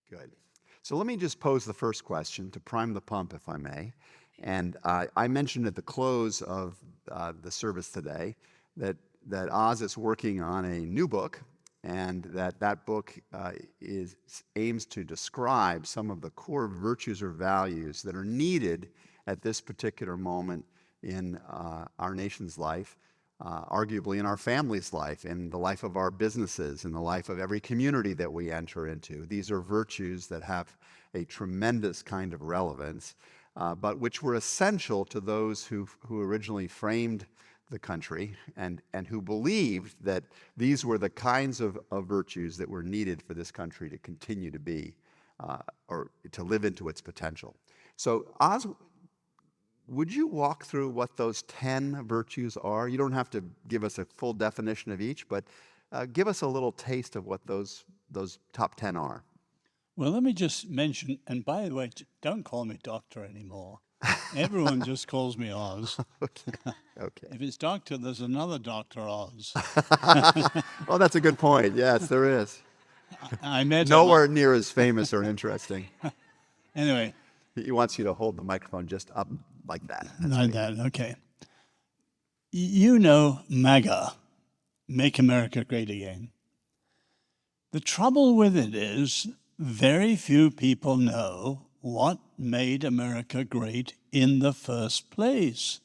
Good. So let me just pose the first question to prime the pump, if I may. And I mentioned at the close of the service today that Oz is working on a new book, and that book aims to describe some of the core virtues or values that are needed at this particular moment in our nation's life, arguably in our family's life, in the life of our businesses, in the life of every community that we enter into. These are virtues that have a tremendous kind of relevance, but which were essential to those who originally framed the country and who believed that these were the kinds of virtues that were needed for this country to continue to be, or to live into its potential. So Oz, would you walk through what those 10 virtues are? You don't have to give us a full definition of each, but give us a little taste of what those top 10 are. Well, let me just mention, and by the way, don't call me doctor anymore. Everyone just calls me Oz. Okay. If it's doctor, there's another Dr. Oz. Well, that's a good point. Yes, there is. I met Nowhere near as famous or interesting. Anyway. He wants you to hold the microphone just up like that. Like that, okay. You know MAGA, Make America Great Again. The trouble with it is very few people know what made America great in the first place.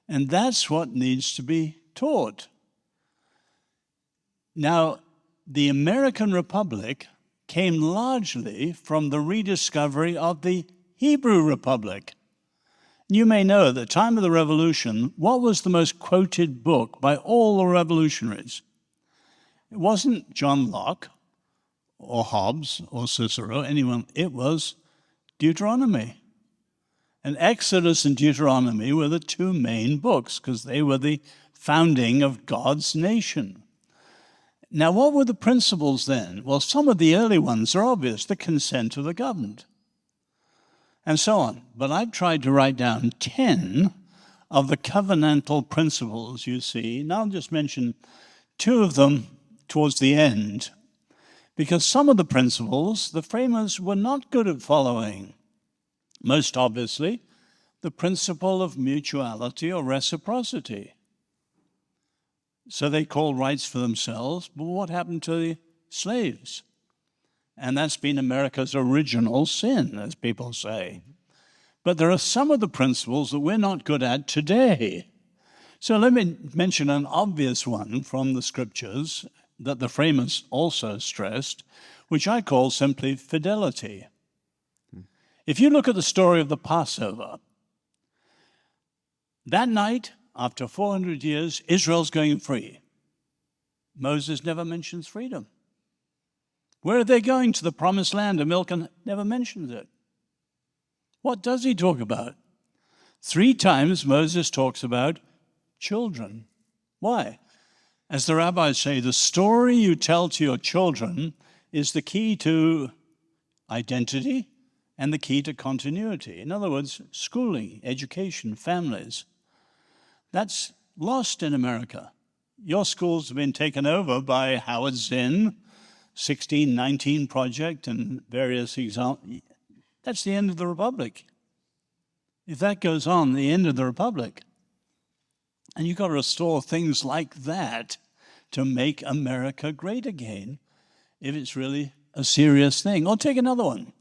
And that's what needs to be taught. Now, the American Republic came largely from the rediscovery of the Hebrew Republic. You may know at the time of the Revolution, what was the most quoted book by all the revolutionaries? It wasn't John Locke or Hobbes or Cicero, anyone. It was Deuteronomy. And Exodus and Deuteronomy were the two main books because they were the founding of God's nation. Now, what were the principles then? Well, some of the early ones are obvious: the consent of the governed, and so on. But I've tried to write down 10 of the covenantal principles you see. Now I'll just mention 2 of them towards the end, because some of the principles the framers were not good at following. Most obviously, the principle of mutuality or reciprocity. So they called rights for themselves, but what happened to the slaves? And that's been America's original sin, as people say. But there are some of the principles that we're not good at today. So let me mention an obvious one from the scriptures that the framers also stressed, which I call simply fidelity. If you look at the story of the Passover, that night, after 400 years, Israel's going free. Moses never mentions freedom. Where are they going? To the promised land of milk and never mentions it. What does he talk about? 3 times Moses talks about children. Why? As the rabbis say, the story you tell to your children is the key to identity and the key to continuity. In other words, schooling, education, families. That's lost in America. Your schools have been taken over by Howard Zinn, 1619 Project, and various examples. That's the end of the Republic. If that goes on, the end of the Republic. And you've got to restore things like that to make America great again, if it's really a serious thing. Or take another one.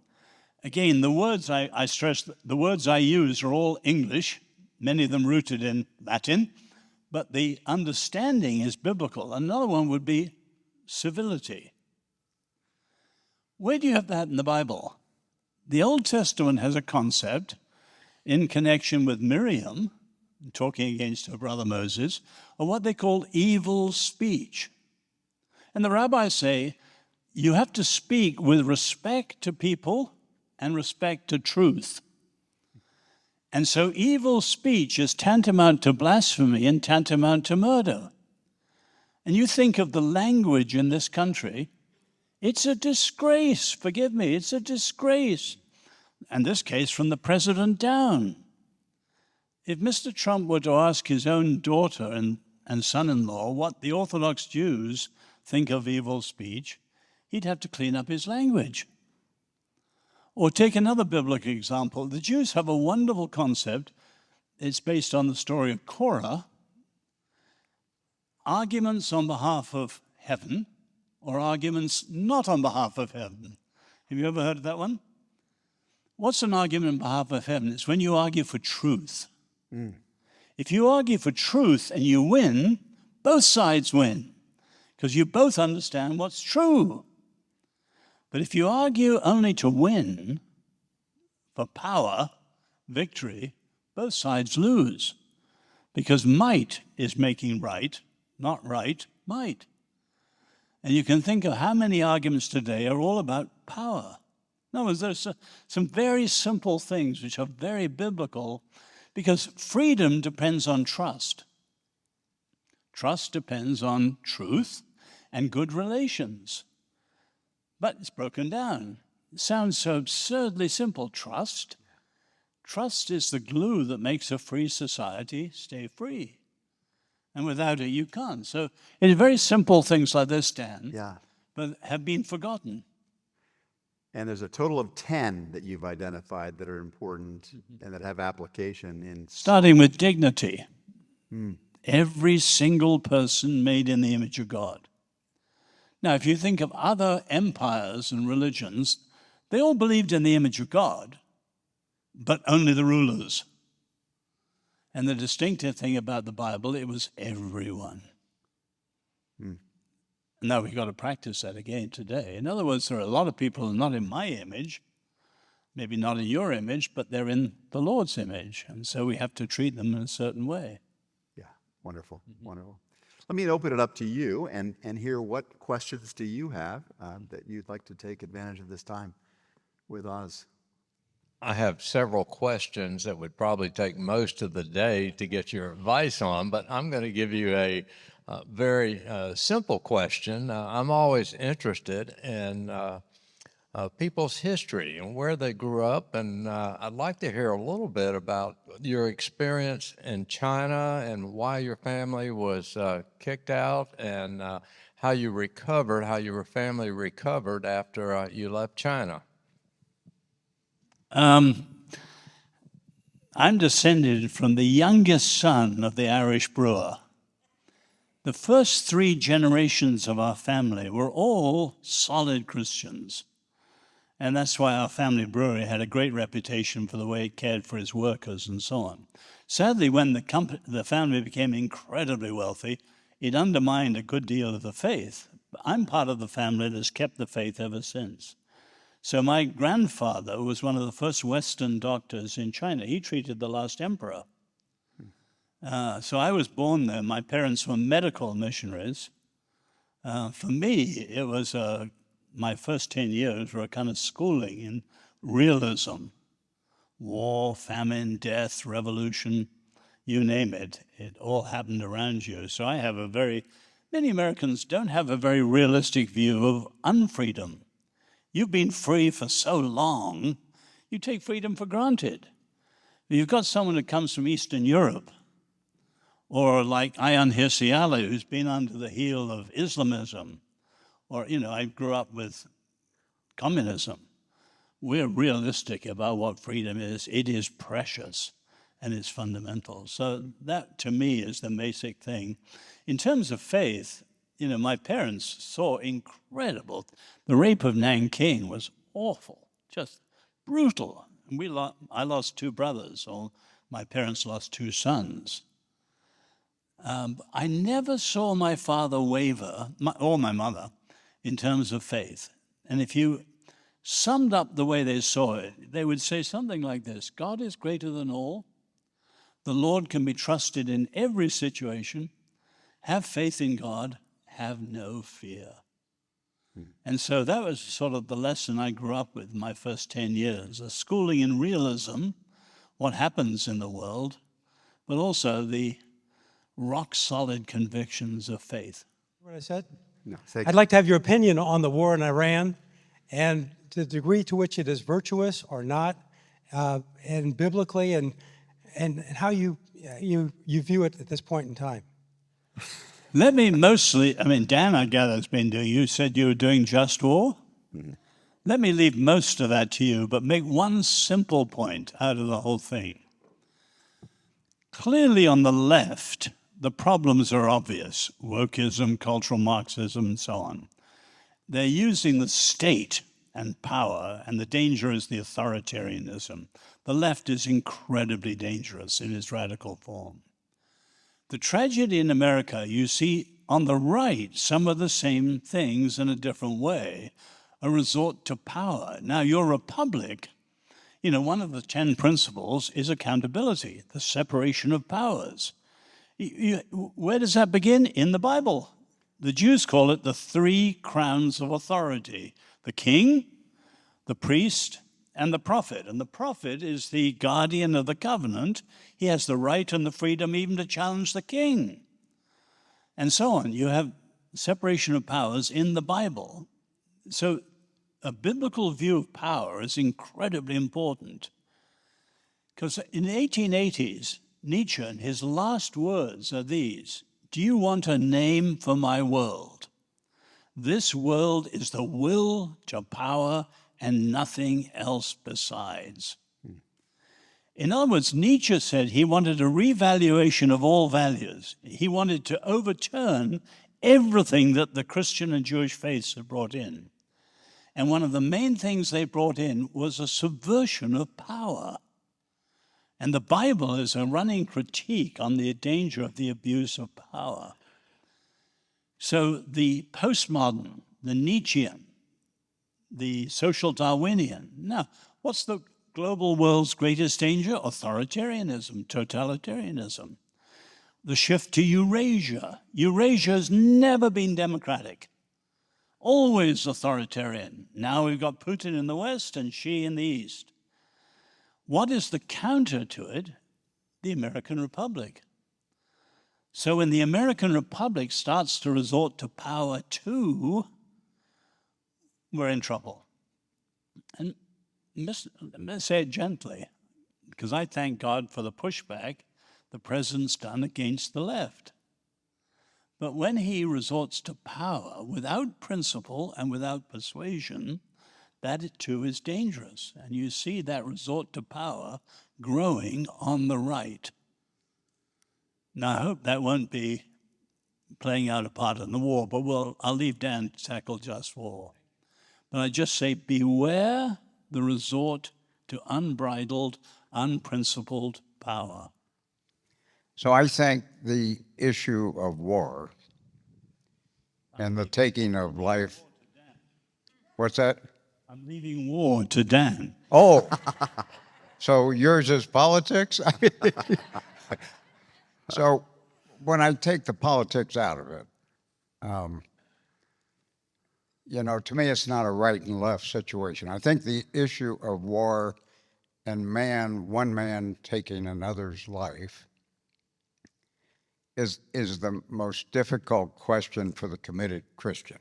Again, the words I stress, the words I use are all English, many of them rooted in Latin, but the understanding is biblical. Another one would be civility. Where do you have that in the Bible? The Old Testament has a concept in connection with Miriam, talking against her brother Moses, of what they call evil speech. And the rabbis say you have to speak with respect to people and respect to truth. And so evil speech is tantamount to blasphemy and tantamount to murder. And you think of the language in this country, it's a disgrace, forgive me, it's a disgrace. In this case, from the president down. If Mr. Trump were to ask his own daughter and son-in-law what the Orthodox Jews think of evil speech, he'd have to clean up his language. Or take another biblical example. The Jews have a wonderful concept. It's based on the story of Korah. Arguments on behalf of heaven or arguments not on behalf of heaven. Have you ever heard of that one? What's an argument on behalf of heaven? It's when you argue for truth. If you argue for truth and you win, both sides win, because you both understand what's true. But if you argue only to win, for power, victory, both sides lose, because might is making right, not right, might. And you can think of how many arguments today are all about power. In other words, there's some very simple things which are very biblical, because freedom depends on trust. Trust depends on truth and good relations. But it's broken down. It sounds so absurdly simple. Trust. Trust is the glue that makes a free society stay free. And without it, you can't. So it's very simple things like this, Dan, but have been forgotten. And there's a total of 10 that you've identified that are important and that have application in... Starting with dignity. Every single person made in the image of God. Now, if you think of other empires and religions, they all believed in the image of God, but only the rulers. And the distinctive thing about the Bible, it was everyone. Now we've got to practice that again today. In other words, there are a lot of people who are not in my image, maybe not in your image, but they're in the Lord's image. And so we have to treat them in a certain way. Yeah, wonderful, wonderful. Let me open it up to you and hear what questions do you have that you'd like to take advantage of this time with Oz. I have several questions that would probably take most of the day to get your advice on, but I'm going to give you a very simple question. I'm always interested in people's history and where they grew up, and I'd like to hear a little bit about your experience in China and why your family was kicked out, and how you recovered, how your family recovered after you left China. I'm descended from the youngest son of the Irish brewer. The first 3 generations of our family were all solid Christians. And that's why our family brewery had a great reputation for the way it cared for its workers and so on. Sadly, when the family became incredibly wealthy, it undermined a good deal of the faith. I'm part of the family that's kept the faith ever since. So my grandfather was one of the first Western doctors in China. He treated the last emperor. So I was born there. My parents were medical missionaries. For me, it was my first 10 years were a kind of schooling in realism. War, famine, death, revolution, you name it. It all happened around you. So I have many Americans don't have a very realistic view of unfreedom. You've been free for so long, you take freedom for granted. You've got someone who comes from Eastern Europe, or like Ayaan Hirsi Ali, who's been under the heel of Islamism, or, I grew up with communism. We're realistic about what freedom is. It is precious, and it's fundamental. So that, to me, is the basic thing. In terms of faith, my parents saw incredible. The rape of Nanking was awful, just brutal. I lost 2 brothers, or my parents lost 2 sons. I never saw my father waver, or my mother, in terms of faith. And if you summed up the way they saw it, they would say something like this: God is greater than all. The Lord can be trusted in every situation. Have faith in God. Have no fear. And so that was sort of the lesson I grew up with my first 10 years, a schooling in realism, what happens in the world, but also the rock-solid convictions of faith. What I said? No, I'd like to have your opinion on the war in Iran and the degree to which it is virtuous or not, and biblically, and how you view it at this point in time. Dan, I gather, has been doing, you said you were doing just war? Let me leave most of that to you, but make one simple point out of the whole thing. Clearly on the left, the problems are obvious: wokeism, cultural Marxism, and so on. They're using the state and power, and the danger is the authoritarianism. The left is incredibly dangerous in its radical form. The tragedy in America, you see on the right some of the same things in a different way, a resort to power. Now, your republic, one of the 10 principles is accountability, the separation of powers. Where does that begin? In the Bible. The Jews call it the 3 crowns of authority: the king, the priest, and the prophet. And the prophet is the guardian of the covenant. He has the right and the freedom even to challenge the king, and so on. You have separation of powers in the Bible. So a biblical view of power is incredibly important, because in the 1880s, Nietzsche, in his last words are these: "Do you want a name for my world? This world is the will to power and nothing else besides." In other words, Nietzsche said he wanted a revaluation of all values. He wanted to overturn everything that the Christian and Jewish faiths had brought in. And one of the main things they brought in was a subversion of power. And the Bible is a running critique on the danger of the abuse of power. So the postmodern, the Nietzschean, the social Darwinian. Now, what's the global world's greatest danger? Authoritarianism, totalitarianism. The shift to Eurasia. Eurasia has never been democratic, always authoritarian. Now we've got Putin in the West and Xi in the East. What is the counter to it? The American Republic. So when the American Republic starts to resort to power too, we're in trouble. And let me say it gently, because I thank God for the pushback the president's done against the left. But when he resorts to power without principle and without persuasion, that too is dangerous. And you see that resort to power growing on the right. Now, I hope that won't be playing out a part in the war, but I'll leave Dan to tackle just war. But I just say, beware the resort to unbridled, unprincipled power. So I think the issue of war and the taking of life. What's that? I'm leaving war to Dan. Oh, so yours is politics? So when I take the politics out of it, to me it's not a right and left situation. I think the issue of war and one man taking another's life is the most difficult question for the committed Christian.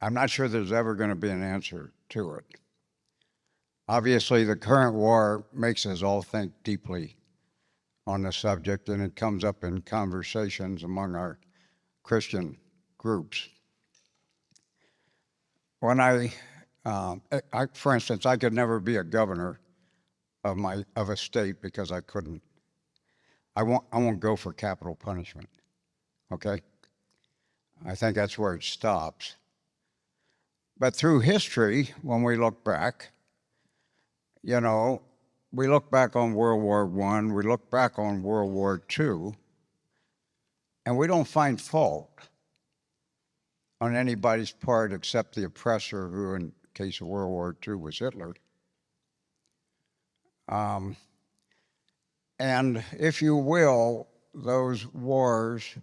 I'm not sure there's ever going to be an answer to it. Obviously, the current war makes us all think deeply on the subject, and it comes up in conversations among our Christian groups. When for instance, I could never be a governor of a state because I couldn't. I won't go for capital punishment. Okay, I think that's where it stops. But through history, when we look back, we look back on World War I, we look back on World War II, and we don't find fault on anybody's part except the oppressor, who in the case of World War II was Hitler. And if you will, those wars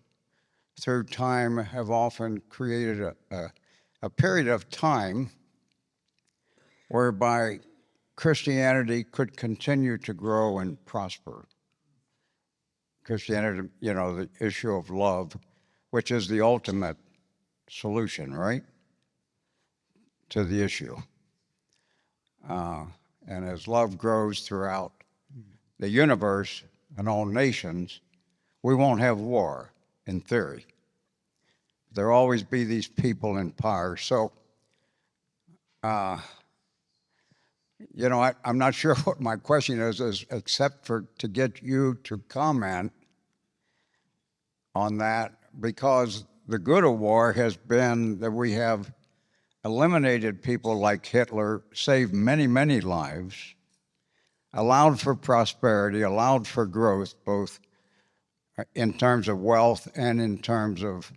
through time have often created a period of time whereby Christianity could continue to grow and prosper. Christianity, the issue of love, which is the ultimate solution, right, to the issue. And as love grows throughout the universe and all nations, we won't have war, in theory. There'll always be these people in power. So You know, I'm not sure what my question is except for to get you to comment on that, because the good of war has been that we have eliminated people like Hitler, saved many, many lives, allowed for prosperity, allowed for growth, both in terms of wealth and in terms of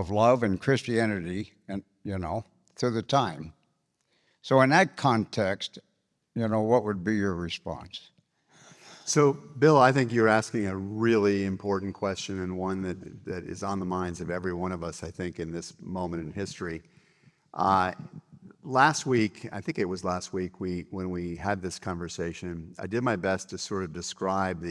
love and Christianity, and through the time. So in that context, what would be your response? So, Bill, I think you're asking a really important question, and one that is on the minds of every one of us, I think, in this moment in history. Last week, I think it was last week, when we had this conversation, I did my best to sort of describe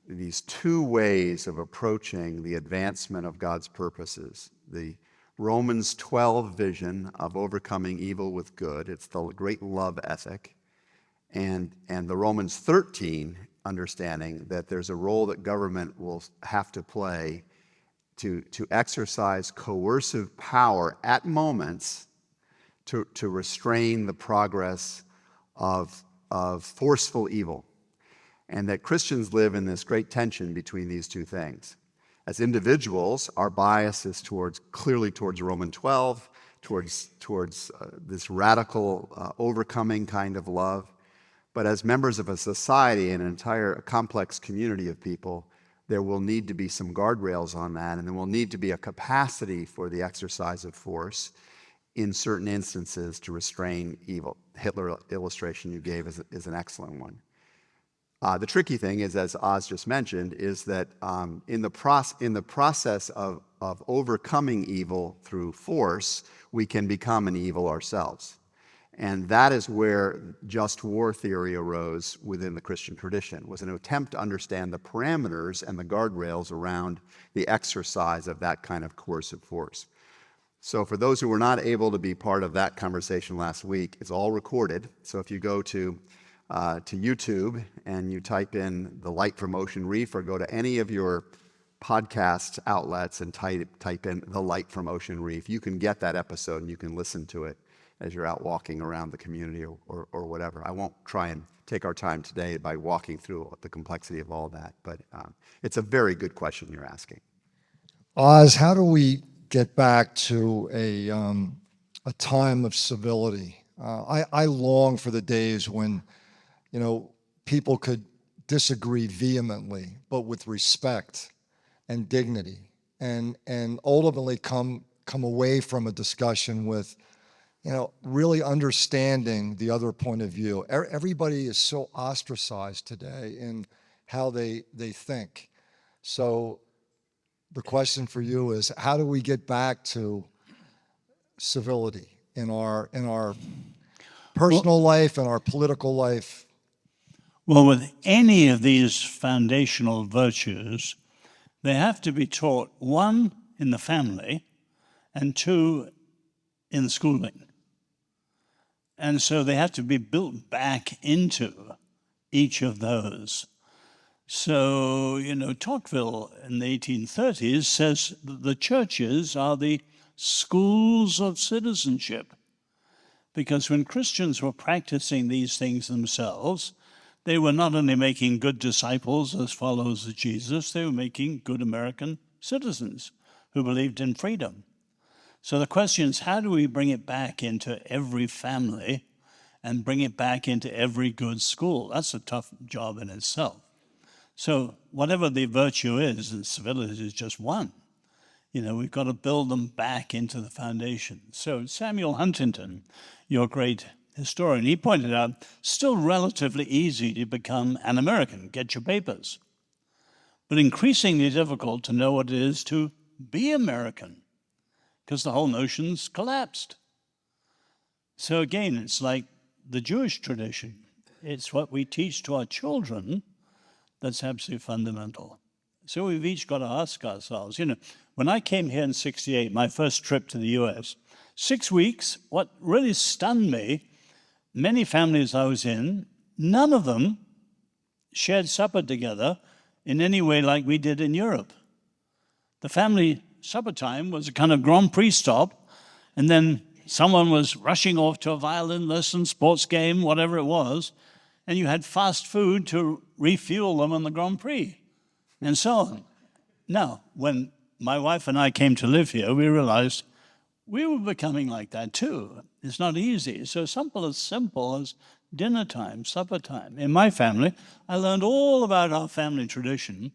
these two ways of approaching the advancement of God's purposes. The Romans 12 vision of overcoming evil with good, it's the great love ethic, and the Romans 13 understanding that there's a role that government will have to play to exercise coercive power at moments to restrain the progress of forceful evil. And that Christians live in this great tension between these two things. As individuals, our bias is clearly towards Roman 12, towards this radical overcoming kind of love. But as members of a society, an entire complex community of people, there will need to be some guardrails on that, and there will need to be a capacity for the exercise of force in certain instances to restrain evil. Hitler illustration you gave is an excellent one. The tricky thing is, as Oz just mentioned, is that in the process of overcoming evil through force, we can become an evil ourselves. And that is where just war theory arose within the Christian tradition, was an attempt to understand the parameters and the guardrails around the exercise of that kind of coercive force. So for those who were not able to be part of that conversation last week, it's all recorded. So if you go to YouTube and you type in the Light from Ocean Reef, or go to any of your podcast outlets and type in the Light from Ocean Reef, you can get that episode and you can listen to it as you're out walking around the community or whatever. I won't try and take our time today by walking through the complexity of all that, but it's a very good question you're asking. Oz, how do we get back to a time of civility? I long for the days when, people could disagree vehemently, but with respect and dignity, and ultimately come away from a discussion with, really understanding the other point of view. Everybody is so ostracized today in how they think. So the question for you is, how do we get back to civility in our personal life and our political life? Well, with any of these foundational virtues, they have to be taught, one, in the family, and two, in schooling. And so they have to be built back into each of those. So, Tocqueville in the 1830s says that the churches are the schools of citizenship. Because when Christians were practicing these things themselves, they were not only making good disciples as followers of Jesus, they were making good American citizens who believed in freedom. So the question is, how do we bring it back into every family and bring it back into every good school? That's a tough job in itself. So whatever the virtue is, and civility is just one, we've got to build them back into the foundation. So Samuel Huntington, your great historian, he pointed out, still relatively easy to become an American, get your papers, but increasingly difficult to know what it is to be American, because the whole notion's collapsed. So again, it's like the Jewish tradition. It's what we teach to our children that's absolutely fundamental. So we've each got to ask ourselves, when I came here in '68, my first trip to the US, 6 weeks, what really stunned me, many families I was in, none of them shared supper together in any way like we did in Europe. The family supper time was a kind of Grand Prix stop, And then someone was rushing off to a violin lesson, sports game, whatever it was, and you had fast food to refuel them on the Grand Prix, and so on. Now, when my wife and I came to live here, we realized we were becoming like that too. It's not easy. So simple as dinner time, supper time. In my family, I learned all about our family tradition,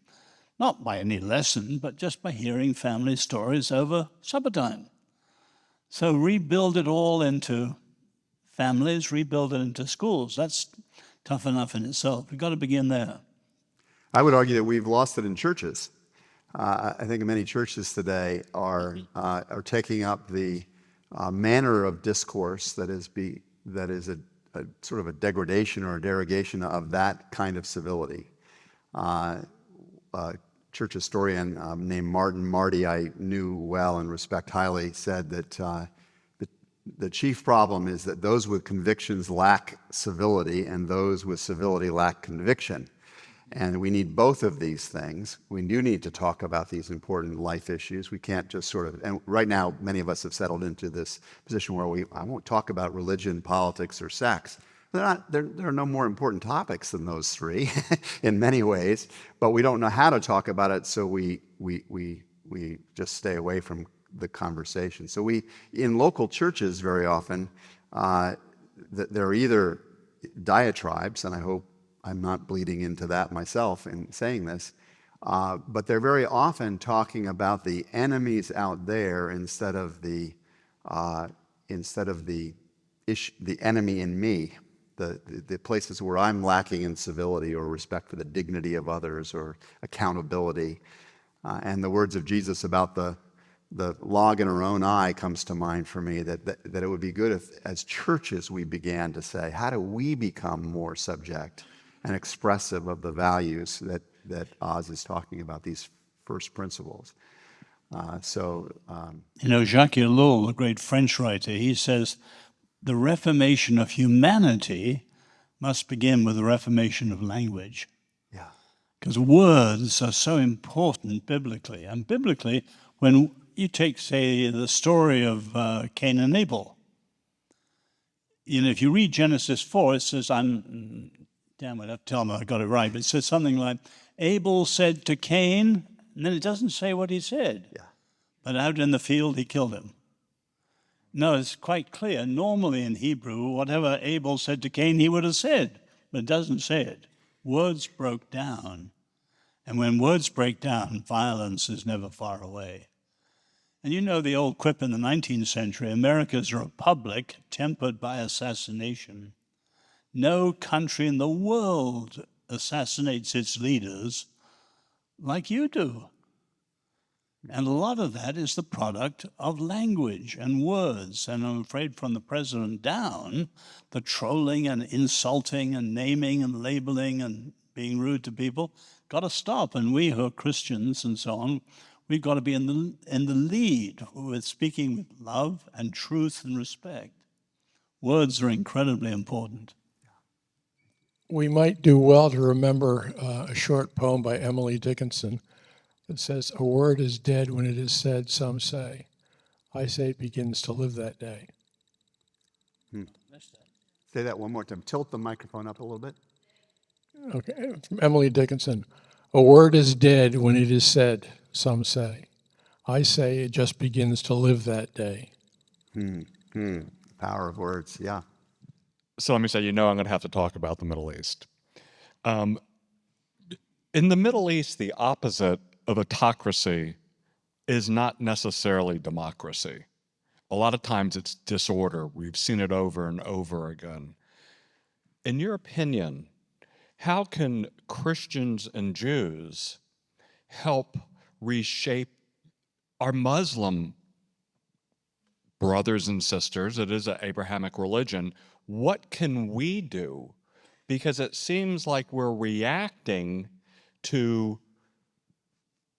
not by any lesson, but just by hearing family stories over supper time. So rebuild it all into families, rebuild it into schools. That's tough enough in itself. We've got to begin there. I would argue that we've lost it in churches. I think many churches today are taking up the manner of discourse that is a sort of a degradation or a derogation of that kind of civility. A church historian named Martin Marty, I knew well and respect highly, said that the chief problem is that those with convictions lack civility and those with civility lack conviction. And we need both of these things. We do need to talk about these important life issues. We can't just sort of, and right now, many of us have settled into this position where I won't talk about religion, politics, or sex. There are no more important topics than those three in many ways, but we don't know how to talk about it, so we just stay away from the conversation. So in local churches very often, there are either diatribes, and I hope I'm not bleeding into that myself in saying this, but they're very often talking about the enemies out there instead of the enemy in me, the places where I'm lacking in civility or respect for the dignity of others or accountability. And the words of Jesus about the log in our own eye comes to mind for me, that it would be good if, as churches, we began to say, how do we become more subject and expressive of the values that Oz is talking about, these first principles. Jacques Ellul, the great French writer, he says, the reformation of humanity must begin with the reformation of language. Yeah. Because words are so important biblically. And biblically, when you take, say, the story of Cain and Abel, if you read Genesis 4, it says, I'd have to tell me I got it right, but it says something like, Abel said to Cain, and then it doesn't say what he said. Yeah. But out in the field, he killed him. No, it's quite clear. Normally in Hebrew, whatever Abel said to Cain, he would have said, but it doesn't say it. Words broke down. And when words break down, violence is never far away. And you know the old quip in the 19th century, America's a republic tempered by assassination. No country in the world assassinates its leaders like you do. And a lot of that is the product of language and words. And I'm afraid from the president down, the trolling and insulting and naming and labeling and being rude to people got to stop. And we who are Christians and so on, we've got to be in the lead with speaking with love and truth and respect. Words are incredibly important. We might do well to remember a short poem by Emily Dickinson that says, "A word is dead when it is said, some say. I say it begins to live that day." Say that one more time. Tilt the microphone up a little bit. Okay, from Emily Dickinson. "A word is dead when it is said, some say. I say it just begins to live that day." Power of words, yeah. So let me say, I'm going to have to talk about the Middle East. In the Middle East, the opposite of autocracy is not necessarily democracy. A lot of times it's disorder. We've seen it over and over again. In your opinion, how can Christians and Jews help reshape our Muslim brothers and sisters? It is an Abrahamic religion. What can we do? Because it seems like we're reacting to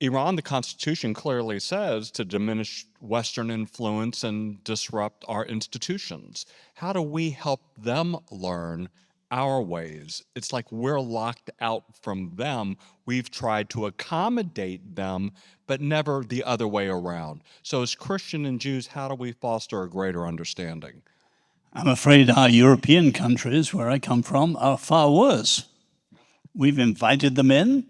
Iran. The Constitution clearly says to diminish Western influence and disrupt our institutions. How do we help them learn our ways. It's like we're locked out from them. We've tried to accommodate them, but never the other way around. So as Christian and Jews, how do we foster a greater understanding? I'm afraid our European countries, where I come from, are far worse. We've invited them in.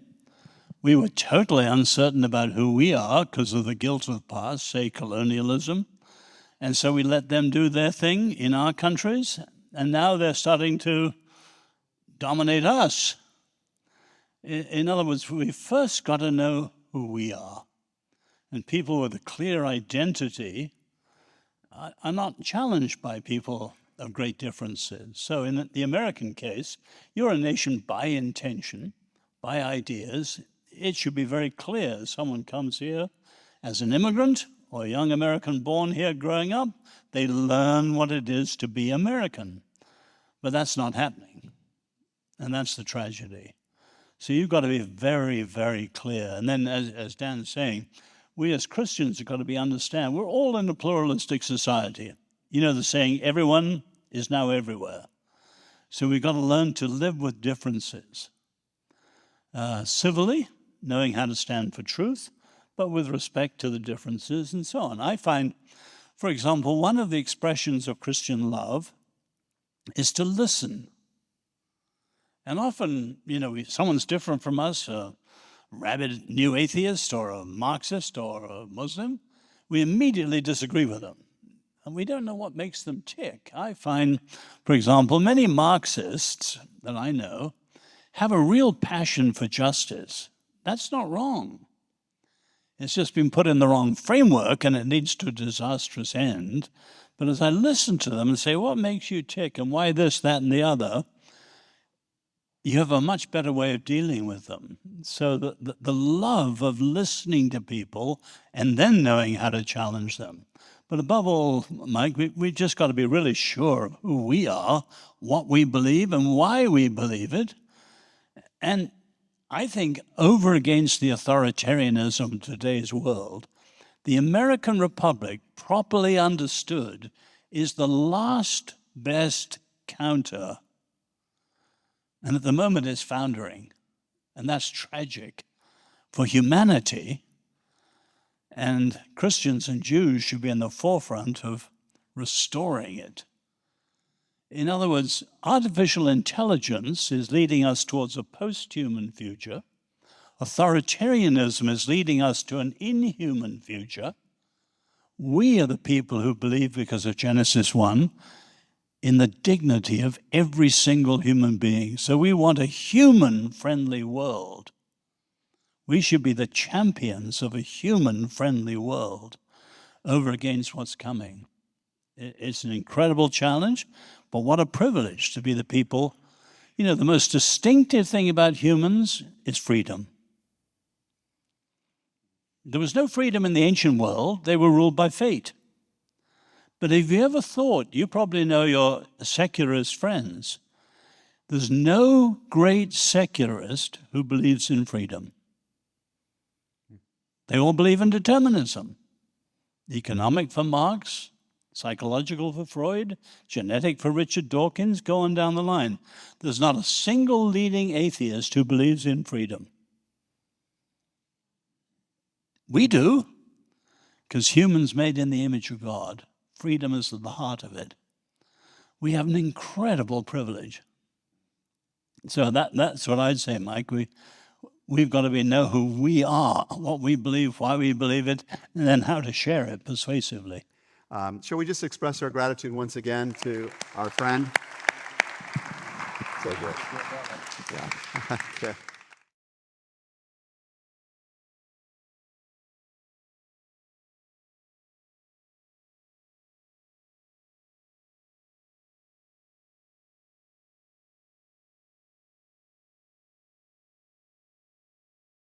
We were totally uncertain about who we are because of the guilt of the past, say colonialism. And so we let them do their thing in our countries, and now they're starting to dominate us. In other words, we first got to know who we are. And people with a clear identity are not challenged by people of great differences. So in the American case, you're a nation by intention, by ideas. It should be very clear. Someone comes here as an immigrant or a young American born here growing up, they learn what it is to be American. But that's not happening. And that's the tragedy. So you've got to be very, very clear. And then, as Dan's saying, we as Christians have got to understand we're all in a pluralistic society. You know the saying, everyone is now everywhere. So we've got to learn to live with differences. Civilly, knowing how to stand for truth, but with respect to the differences and so on. I find, for example, one of the expressions of Christian love is to listen. And often, if someone's different from us, a rabid new atheist or a Marxist or a Muslim, we immediately disagree with them. And we don't know what makes them tick. I find, for example, many Marxists that I know have a real passion for justice. That's not wrong. It's just been put in the wrong framework and it leads to a disastrous end. But as I listen to them and say, what makes you tick and why this, that, and the other, you have a much better way of dealing with them. So the love of listening to people and then knowing how to challenge them. But above all, Mike, we just got to be really sure of who we are, what we believe, and why we believe it. And I think over against the authoritarianism of today's world, the American Republic, properly understood, is the last best counter. And at the moment it's foundering. And that's tragic for humanity. And Christians and Jews should be in the forefront of restoring it. In other words, artificial intelligence is leading us towards a post-human future. Authoritarianism is leading us to an inhuman future. We are the people who believe, because of Genesis 1, in the dignity of every single human being. So we want a human-friendly world. We should be the champions of a human-friendly world over against what's coming. It's an incredible challenge, but what a privilege to be the people. The most distinctive thing about humans is freedom. There was no freedom in the ancient world. They were ruled by fate. But have you ever thought, you probably know your secularist friends, there's no great secularist who believes in freedom. They all believe in determinism. Economic for Marx, psychological for Freud, genetic for Richard Dawkins, go on down the line. There's not a single leading atheist who believes in freedom. We do, because humans made in the image of God. Freedom is at the heart of it. We have an incredible privilege. So that's what I'd say, Mike. We've got to know who we are, what we believe, why we believe it, and then how to share it persuasively. Shall we just express our gratitude once again to our friend? So good. Yeah. Okay.